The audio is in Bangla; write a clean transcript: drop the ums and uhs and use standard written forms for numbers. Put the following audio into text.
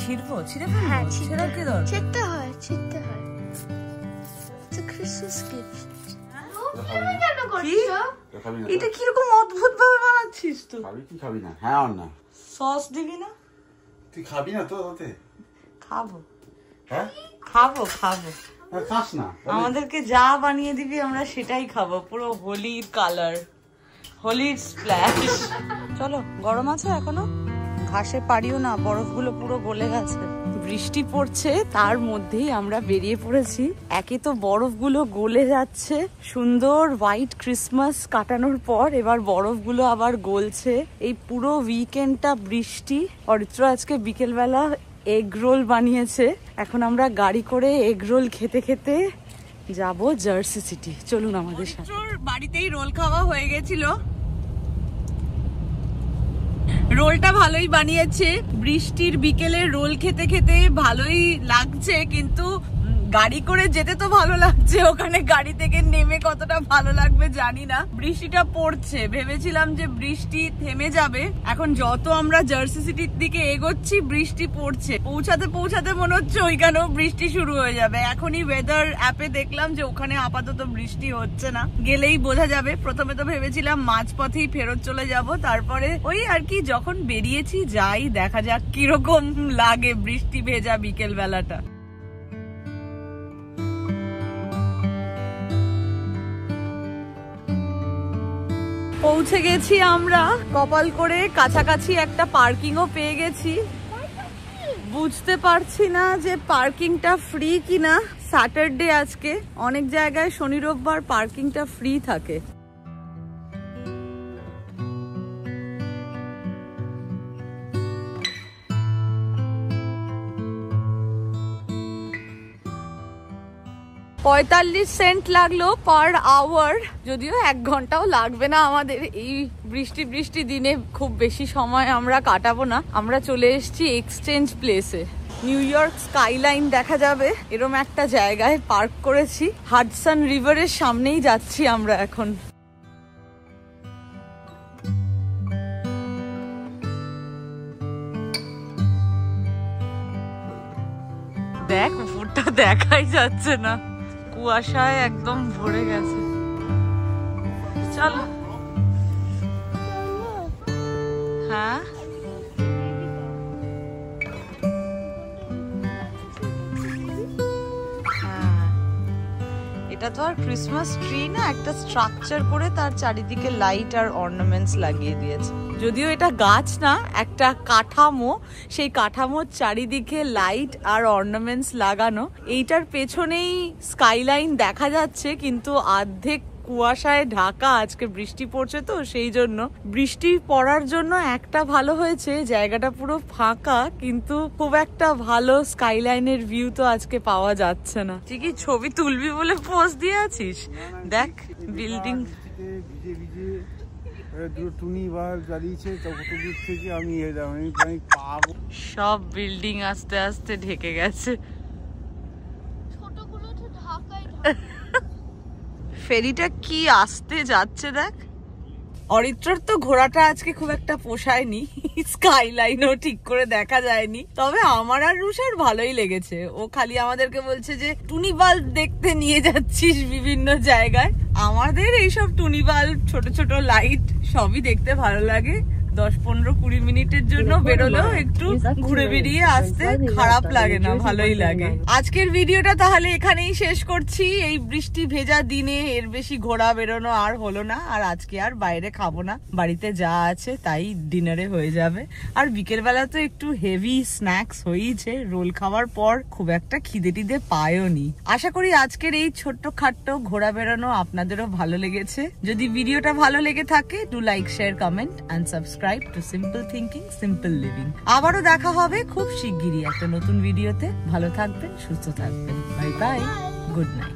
ছিড়বো? ছিড়ে ফেলবো? হ্যাঁ, ছেঁড়ার কি দরকার? ছিড়তে হয়। It's a Christmas gift. কি? এটা কিরকম অদ্ভুত ভাবে বানাচ্ছিস তুই? খাবি কি খাবি না? হ্যাঁ আর না। সস দিবি না? তুই খাবি না তো তাতে? খাবো। হ্যাঁ? খাবো। খাস না। আমাদেরকে যা বানিয়ে দিবি আমরা সেটাই খাবো। পুরো হোলির কালার, হোলির স্প্ল্যাশ। চলো, গরম আছে এখনো? ঘাসে পারিও না, বরফগুলো পুরো গলে গেছে। বৃষ্টি পড়ছে, তার মধ্যেই আমরা বেরিয়ে পড়েছি। একে তো বরফগুলো গলে যাচ্ছে, সুন্দর হোয়াইট ক্রিসমাস কাটানোর পর এবার বরফগুলো আবার গলছে। এই পুরো উইকেন্ডটা বৃষ্টি। অরিত্র আজকে বিকেলবেলা এগ রোল বানিয়েছে। এখন আমরা গাড়ি করে এগ রোল খেতে খেতে যাব জার্সি সিটি। চলুন আমাদের সাথে। বাড়িতেই রোল খাওয়া হয়ে গেছিল। রোলটা ভালোই বানিয়েছে। বৃষ্টির বিকেলে রোল খেতে খেতে ভালোই লাগছে, কিন্তু গাড়ি করে যেতে তো ভালো লাগছে, ওখানে গাড়ি থেকে নেমে কতটা ভালো লাগবে জানি না। বৃষ্টিটা পড়ছে, ভেবেছিলাম যে বৃষ্টি থেমে যাবে। এখন যত আমরা জার্সি সিটির দিকে এগোচ্ছি বৃষ্টি পড়ছে। পৌঁছাতে মনে হচ্ছে ওইখানেও বৃষ্টি শুরু হয়ে যাবে। এখনই ওয়েদার অ্যাপে দেখলাম যে ওখানে আপাতত বৃষ্টি হচ্ছে না, গেলেই বোঝা যাবে। প্রথমে তো ভেবেছিলাম মাঝপথেই ফেরত চলে যাব, তারপরে ওই আর কি যখন বেরিয়েছি যাই, দেখা যাক কিরকম লাগে বৃষ্টি ভেজা বিকেল বেলাটা। পৌঁছে গেছি আমরা, কপাল করে কাছাকাছি একটা পার্কিংও পেয়ে গেছি। বুঝতে পারছি না যে পার্কিংটা ফ্রি কিনা। স্যাটারডে আজকে, অনেক জায়গায় শনি রোববার পার্কিংটা ফ্রি থাকে। $45 লাগলো পার আওয়ার, যদিও 1 ঘন্টাও লাগবে না আমাদের। এই বৃষ্টি দিনে খুব বেশি সময় আমরা কাটাবো না। আমরা চলে এসেছি এক্সচেঞ্জ প্লেসে। নিউ ইয়র্ক স্কাইলাইন দেখা যাবে এরম একটা জায়গায় পার্ক করেছি। হাডসন রিভারের সামনেই যাচ্ছি আমরা এখন। দেখ, উপরটা দেখাই যাচ্ছে না, কুয়াশায় একদম ভরে গেছে। চলো। হ্যাঁ, এটা তো আর ক্রিসমাস ট্রি না, একটা স্ট্রাকচার করে তার চারিদিকে লাইট আর অর্নামেন্টস লাগিয়ে দিয়েছে। যদিও এটা গাছ না, একটা কাঠামো, সেই কাঠামোর চারিদিকে লাইট আর অর্নামেন্টস লাগানো। এইটার পেছনেই স্কাইলাইন দেখা যাচ্ছে, কিন্তু অর্ধেক কুয়াশায় ঢাকা। আজকে বৃষ্টি পড়ছে তো সেই জন্য। বৃষ্টি পড়ার জন্য একটা ভালো হয়েছে, জায়গাটা পুরো ফাঁকা, কিন্তু খুব একটা ভালো স্কাইলাইনের ভিউ তো আজকে পাওয়া যাচ্ছে না। তুই কি ছবি তুলবি বলে পোজ দিয়ে আছিস? দেখ বিল্ডিং সব বিল্ডিং আস্তে আস্তে ঢেকে গেছে। ফেরিটা কি আসতে যাচ্ছে দেখ। অরিত্রর তো ঘোড়াটা আজকে খুব একটা পোষায়নি, স্কাইলাইনও ঠিক করে দেখা যায়নি। তবে আমার আর রুষার ভালোই লেগেছে। ও খালি আমাদেরকে বলছে যে টুনি বাল্ব দেখতে নিয়ে যাচ্ছিস বিভিন্ন জায়গায়। আমাদের এইসব টুনি বাল্ব, ছোট ছোট লাইট সবই দেখতে ভালো লাগে। 10-15-20 মিনিটের জন্য বেরোলেও একটু ঘুরে বেরিয়ে আসতে খারাপ লাগে না, ভালোই লাগে। আজকের ভিডিওটা তাহলে এখানেই শেষ করছি। এই বৃষ্টি ভেজা দিনে এর বেশি ঘোরা বেরোনো আর হলো না। আর আজকে আর বাইরে খাবো না, বাড়িতে যা আছে তাই ডিনারে হয়ে যাবে। আর বিকেল বেলা তো একটু হেভি স্ন্যাক্স হয়েছে, রোল খাওয়ার পর খুব একটা খিদে টিদে পায়ও নি। আশা করি আজকের এই ছোট্ট খাট্ট ঘোরা বেরোনো আপনাদেরও ভালো লেগেছে। যদি ভিডিওটা ভালো লেগে থাকে, do like, share, comment and subscribe to Simple Thinking, Simple Living. আবারও দেখা হবে খুব শিগগিরই একটা নতুন ভিডিওতে। ভালো থাকবেন, সুস্থ থাকবেন। Bye bye, good night.